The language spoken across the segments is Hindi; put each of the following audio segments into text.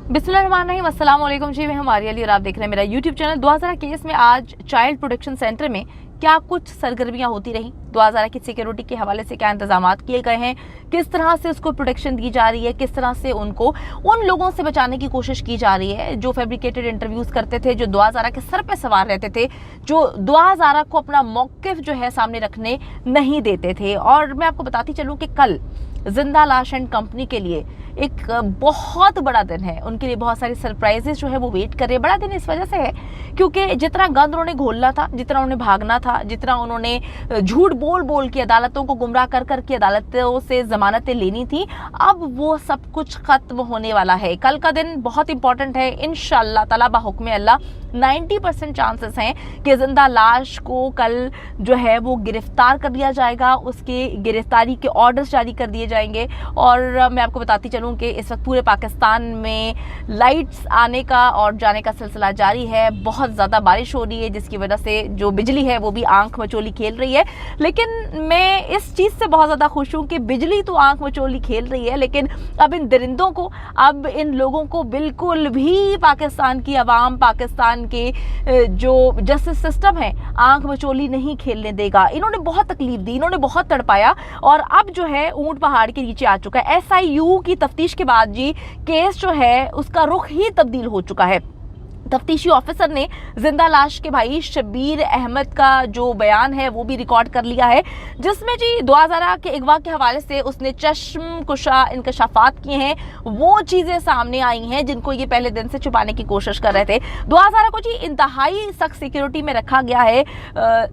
बिस्मिल्लाहिर्रहमानिर्रहीम, अस्सलाम वालेकुम जी। मैं हमारी अली और आप देख रहे हैं मेरा यूट्यूब चैनल। 2000 केस में आज चाइल्ड प्रोटेक्शन सेंटर में क्या कुछ सरगर्मियां होती रहीं, 2000 की सिक्योरिटी के हवाले से क्या इंतजाम किए गए हैं, किस तरह से उसको प्रोटेक्शन दी जा रही है, किस तरह से उनको उन लोगों से बचाने की कोशिश की जा रही है जो फैब्रिकेटेड इंटरव्यूज करते थे, जो 2000 के सर पे सवार रहते थे, जो 2000 को अपना मौकिफ जो है सामने रखने नहीं देते थे। और मैं आपको बताती चलूँ कि कल जिंदा लाश एंड कंपनी के लिए एक बहुत बड़ा दिन है। उनके लिए बहुत सारी सरप्राइजेस जो है वो वेट कर रहे हैं। बड़ा दिन इस वजह से है क्योंकि जितना गंद उन्होंने घोलना था, जितना उन्हें भागना था, जितना उन्होंने झूठ बोल बोल के अदालतों को गुमराह कर कर के अदालतों से जमानतें लेनी थी, अब वो सब कुछ खत्म होने वाला है। कल का दिन बहुत इंपॉर्टेंट है। इंशाअल्लाह ताला बाहुक्म अल्लाह 90% चांसेस हैं कि जिंदा लाश को कल जो है वो गिरफ्तार कर लिया जाएगा, उसके गिरफ्तारी के ऑर्डर्स जारी कर दिए जाएंगे। और मैं आपको बताती चलूं कि इस वक्त पूरे पाकिस्तान में लाइट्स आने का और जाने का सिलसिला जारी है। बहुत ज़्यादा बारिश हो रही है जिसकी वजह से जो बिजली है वो भी आंख मचोली खेल रही है। लेकिन मैं इस चीज़ से बहुत ज़्यादा खुश हूँ कि बिजली तो आंख मचोली खेल रही है, लेकिन अब इन दरिंदों को, अब इन लोगों को बिल्कुल भी पाकिस्तान की आवाम, पाकिस्तान के जो जस्टिस सिस्टम है, आंख मचोली नहीं खेलने देगा। इन्होंने बहुत तकलीफ दी, इन्होंने बहुत तड़पाया और अब जो है ऊंट पहाड़ के नीचे आ चुका है। SIU की तफ्तीश के बाद जी केस जो है उसका रुख ही तब्दील हो चुका है। तफ्तीशी ऑफिसर ने जिंदा लाश के भाई शबीर अहमद का जो बयान है वो भी रिकॉर्ड कर लिया है, जिसमें जी 2000 के अगवा के हवाले से उसने चश्म कुशा इंकशाफात किए हैं। वो चीज़ें सामने आई हैं जिनको ये पहले दिन से छुपाने की कोशिश कर रहे थे। 2000 को जी इंतहाई सख्त सिक्योरिटी में रखा गया है,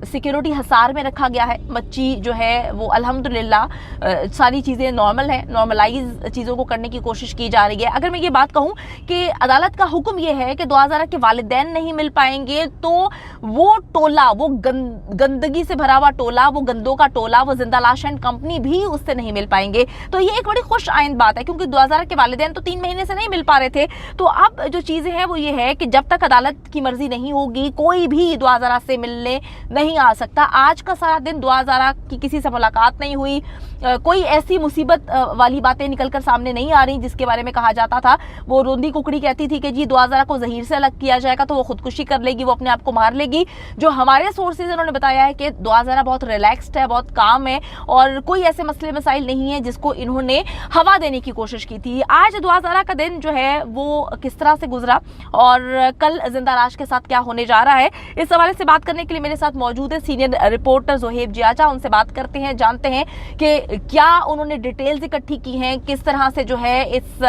सिक्योरिटी हसार में रखा गया है। मच्छी जो है वो अल्हम्दुलिल्लाह सारी चीज़ें नॉर्मल है, नॉर्मलाइज चीज़ों को करने की कोशिश की जा रही है। अगर मैं ये बात कहूँ कि अदालत का हुक्म ये है कि 2000 के वालिदैन नहीं मिल पाएंगे तो वो टोला, वो गंदगी से भरा हुआ टोला, वो गंदों का टोला, वो जिंदा लाश एंड कंपनी भी उससे नहीं मिल पाएंगे। तो ये एक बड़ी खुश आइंद बात है क्योंकि 2000 के वालिदैन तो 3 महीने से नहीं मिल पा रहे थे। तो अब जो चीजें हैं वो ये है कि जब तक अदालत की मर्जी नहीं होगी कोई भी 2000 से मिलने नहीं आ सकता। आज का सारा दिन 2000 की किसी से मुलाकात नहीं हुई, कोई ऐसी मुसीबत वाली बातें निकलकर सामने नहीं आ रही जिसके बारे में कहा जाता था। वो रोंदी कुकड़ी कहती थी कि जी 2000 को जहीर से अलग किया जाएगा तो वो खुदकुशी कर लेगी, वो अपने आप को मार लेगी। जो हमारे सोर्सेज उन्होंने बताया है कि 2000 बहुत रिलैक्स्ड है, बहुत काम है और कोई ऐसे मसले मसाइल नहीं है जिसको इन्होंने हवा देने की कोशिश की थी। आज 2000 का दिन जो है वो किस तरह से गुजरा और कल जिंदा लाश के साथ क्या होने जा रहा है, इस हवाले से बात करने के लिए मेरे साथ मौजूद है सीनियर रिपोर्टर जोहेब जियाचा। उनसे बात करते हैं, जानते हैं कि क्या उन्होंने डिटेल्स इकट्ठी की हैं, किस तरह से जो है इस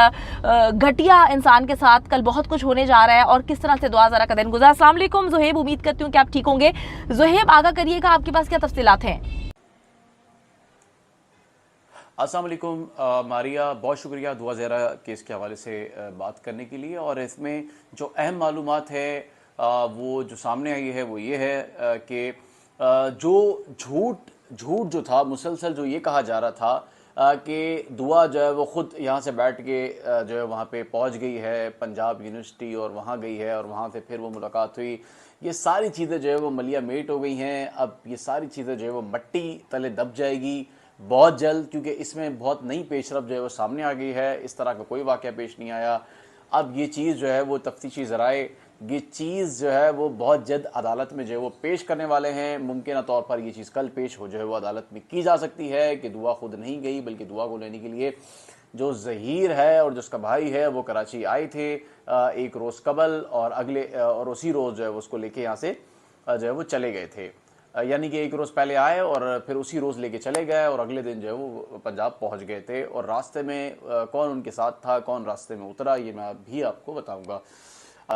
घटिया इंसान के साथ कल बहुत कुछ होने जा रहा है और किस तरह से 2000 का दिन गुजरा। अस्सलाम वालेकुम जोहेब, उम्मीद करती हूँ कि आप ठीक होंगे। जोहेब, आगाह करिएगा, आपके पास क्या तफसीलात हैं? अस्सलाम वालेकुम मारिया, बहुत शुक्रिया 2000 केस के हवाले से बात करने के लिए। और इसमें जो अहम मालूमात है वो जो सामने आई है वो ये है कि जो झूठ जो था मुसलसल, जो ये कहा जा रहा था कि दुआ जो है वो ख़ुद यहाँ से बैठ के जो है वहाँ पे पहुँच गई है पंजाब यूनिवर्सिटी और वहाँ गई है और वहाँ से फिर वो मुलाकात हुई, ये सारी चीज़ें जो है वो मलिया मेट हो गई हैं। अब ये सारी चीज़ें जो है वो मट्टी तले दब जाएगी बहुत जल्द, क्योंकि इसमें बहुत नई पेशरफ जो है वो सामने आ गई है। इस तरह का कोई वाक़या पेश नहीं आया। अब ये चीज़ जो है वो तफ्तीशी ज़राए ये चीज़ जो है वो बहुत जल्द अदालत में जो है वो पेश करने वाले हैं। मुमकिन तौर पर ये चीज़ कल पेश हो जो है वो अदालत में की जा सकती है कि दुआ खुद नहीं गई बल्कि दुआ को लेने के लिए जो ज़हीर है और जिसका भाई है वो कराची आए थे एक रोज़ कबल और अगले और उसी रोज़ जो है उसको लेके यहाँ से जो है वो चले गए थे। यानी कि एक रोज़ पहले आए और फिर उसी रोज़ लेके चले गए और अगले दिन जो है वो पंजाब पहुँच गए थे। और रास्ते में कौन उनके साथ था, कौन रास्ते में उतरा, ये मैं भी आपको बताऊँगा।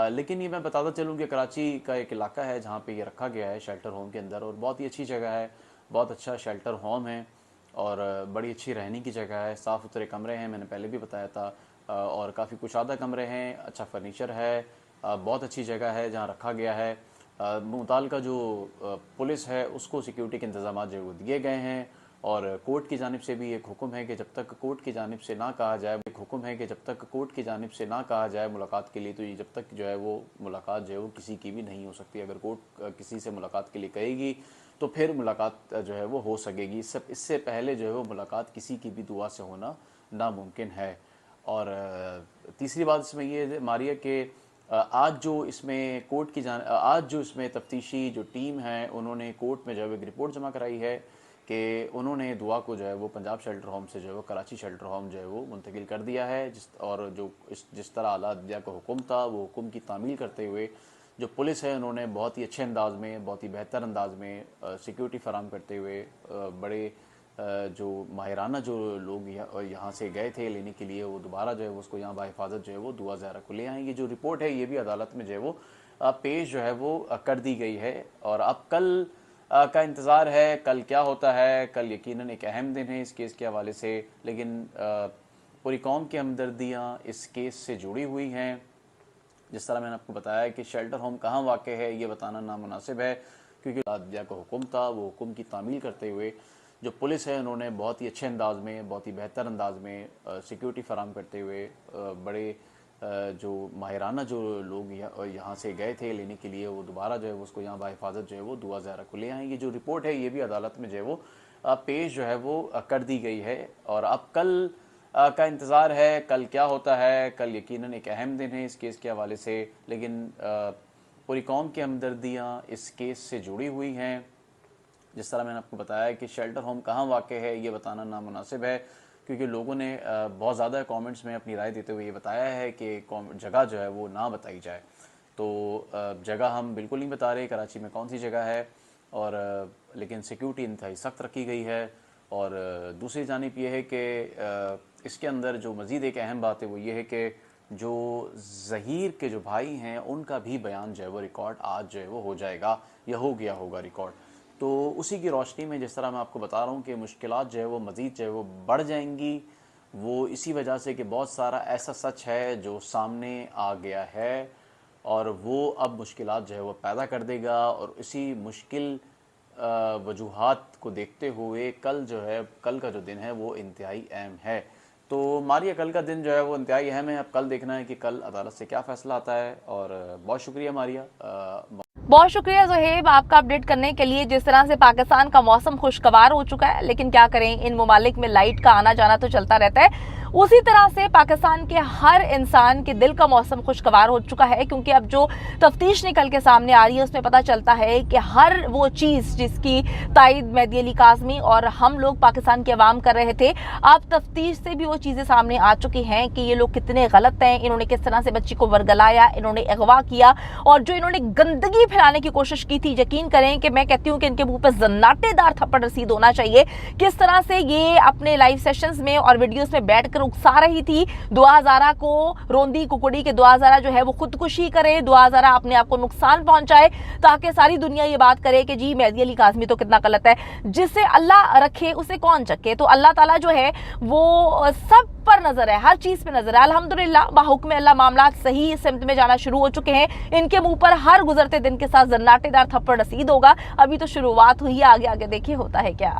लेकिन ये मैं बताता चलूँ कि कराची का एक इलाका है जहाँ पे ये रखा गया है शेल्टर होम के अंदर, और बहुत ही अच्छी जगह है, बहुत अच्छा शेल्टर होम है और बड़ी अच्छी रहने की जगह है। साफ़ सुथरे कमरे हैं, मैंने पहले भी बताया था, और काफ़ी कुशादा कमरे हैं, अच्छा फर्नीचर है, बहुत अच्छी जगह है जहाँ रखा गया है। मुताल्लिका जो पुलिस है उसको सिक्योरिटी के इंतजाम जो वो दिए गए हैं और कोर्ट की जानिब से भी एक हुक्म है कि जब तक कोर्ट की जानिब से ना कहा जाए, मुलाकात के लिए, तो ये जब तक जो है वो मुलाकात जो है वो किसी की भी नहीं हो सकती। अगर कोर्ट किसी से मुलाकात के लिए कहेगी तो फिर मुलाकात जो है वो हो सकेगी। इससे पहले जो है वो मुलाकात किसी की भी दुआ से होना नामुमकिन है। और तीसरी बात इसमें ये है मारिया कि आज जो इसमें तफ्तीशी जो टीम है उन्होंने कोर्ट में जो है एक रिपोर्ट जमा कराई है कि उन्होंने दुआ को जो है वो पंजाब शेल्टर होम से जो है वो कराची शेल्टर होम जो है वो मुंतकिल कर दिया है। जिस तरह आला अदलिया का हुक्म था वो हुक्म की तामील करते हुए जो पुलिस है उन्होंने बहुत ही अच्छे अंदाज में, बहुत ही बेहतर अंदाज में सिक्योरिटी फराम करते हुए बड़े जो माहिराना जो लोग यहाँ से गए थे लेने के लिए वो दोबारा जो है वो उसको यहाँ बाहिफाजत जो है वो दुआ ज़हरा को ले आएंगे। जो रिपोर्ट है ये भी अदालत में जो है वो पेश जो है वो कर दी गई है और अब कल का इंतज़ार है, कल क्या होता है। कल यकीनन एक अहम दिन है इस केस के हवाले से, लेकिन पूरी कौम की हमदर्दियाँ इस केस से जुड़ी हुई हैं। जिस तरह मैंने आपको बताया कि शेल्टर होम कहाँ वाक़ है ये बताना नामुनासिब है, क्योंकि अदलिया का हुक्म था वो हुक्म की तामील करते हुए जो पुलिस है उन्होंने बहुत ही अच्छे अंदाज में, बहुत ही बेहतर अंदाज में सिक्योरिटी फराम करते हुए बड़े जो माहिराना जो लोग यहाँ से गए थे लेने के लिए वो दोबारा जो है उसको यहाँ बाहिफाजत जो है वो दुआ ज़हरा को ले आएंगे। जो रिपोर्ट है ये भी अदालत में जो है वो पेश जो है वो कर दी गई है और अब कल का इंतज़ार है, कल क्या होता है। कल यकीनन एक अहम दिन है इस केस के हवाले से, लेकिन पूरी कौम की हमदर्दियाँ इस केस से जुड़ी हुई हैं। जिस तरह मैंने आपको बताया कि शेल्टर होम कहाँ वाक़ है ये बताना नामुनासिब है, क्योंकि लोगों ने बहुत ज़्यादा कमेंट्स में अपनी राय देते हुए ये बताया है कि जगह जो है वो ना बताई जाए। तो जगह हम बिल्कुल नहीं बता रहे कराची में कौन सी जगह है, और लेकिन सिक्योरिटी इंतहाई सख्त रखी गई है। और दूसरी जानिब ये है कि इसके अंदर जो मज़ीद एक अहम बात है वो ये है कि जो ज़हीर के जो भाई हैं उनका भी बयान जो है वो रिकॉर्ड आज जो है वो हो जाएगा या हो गया होगा रिकॉर्ड। तो उसी की रोशनी में जिस तरह मैं आपको बता रहा हूँ कि मुश्किलात जो है वो मज़ीद जो है वो बढ़ जाएंगी, वो इसी वजह से कि बहुत सारा ऐसा सच है जो सामने आ गया है और वो अब मुश्किलात जो है वो पैदा कर देगा। और इसी मुश्किल वजूहात को देखते हुए कल का जो दिन है वो इंतहाई अहम है। तो मारिया कल का दिन जो है वो इंतहाई अहम है। अब कल देखना है कि कल अदालत से क्या फ़ैसला आता है। और बहुत शुक्रिया मारिया। बहुत शुक्रिया ज़ोहेब आपका अपडेट करने के लिए। जिस तरह से पाकिस्तान का मौसम खुशगवार हो चुका है, लेकिन क्या करें इन ममालिक में लाइट का आना जाना तो चलता रहता है, उसी तरह से पाकिस्तान के हर इंसान के दिल का मौसम खुशगवार हो चुका है, क्योंकि अब जो तफ्तीश निकल के सामने आ रही है उसमें पता चलता है कि हर वो चीज़ जिसकी तायद मेहदी अली काज़मी और हम लोग पाकिस्तान के अवाम कर रहे थे, अब तफ्तीश से भी वो चीज़ें सामने आ चुकी हैं कि ये लोग कितने गलत हैं। इन्होंने किस तरह से बच्ची को वर्गलाया, इन्होंने अगवा किया और जो इन्होंने गंदगी फैलाने की कोशिश की थी। यकीन करें कि मैं कहती हूँ कि इनके मुंह पर जन्नाटेदार थप्पड़ रसीद होना चाहिए। किस तरह से ये अपने लाइव सेशंस में और वीडियोस में बैठकर उकसा रही थी दुआ ज़हरा को, रोंदी कुकड़ी के दुआ ज़हरा जो है वो खुदकुशी करे, दुआ ज़हरा अपने आप को नुकसान पहुंचाए, ताकि सारी दुनिया ये बात करे कि जी मेहदी अली काज़मी तो कितना गलत है। जिसे अल्लाह रखे उसे कौन चके। तो अल्लाह ताला जो है वो सब पर नजर है, हर चीज पे नजर है। अल्हम्दुलिल्लाह बाहुक्म अल्लाह मामला सही सिमत में जाना शुरू हो चुके हैं। इनके मुंह पर हर गुजरते दिन के साथ जन्नाटेदार थप्पड़ रसीद होगा। अभी तो शुरुआत हुई है, आगे आगे देखिए होता है क्या।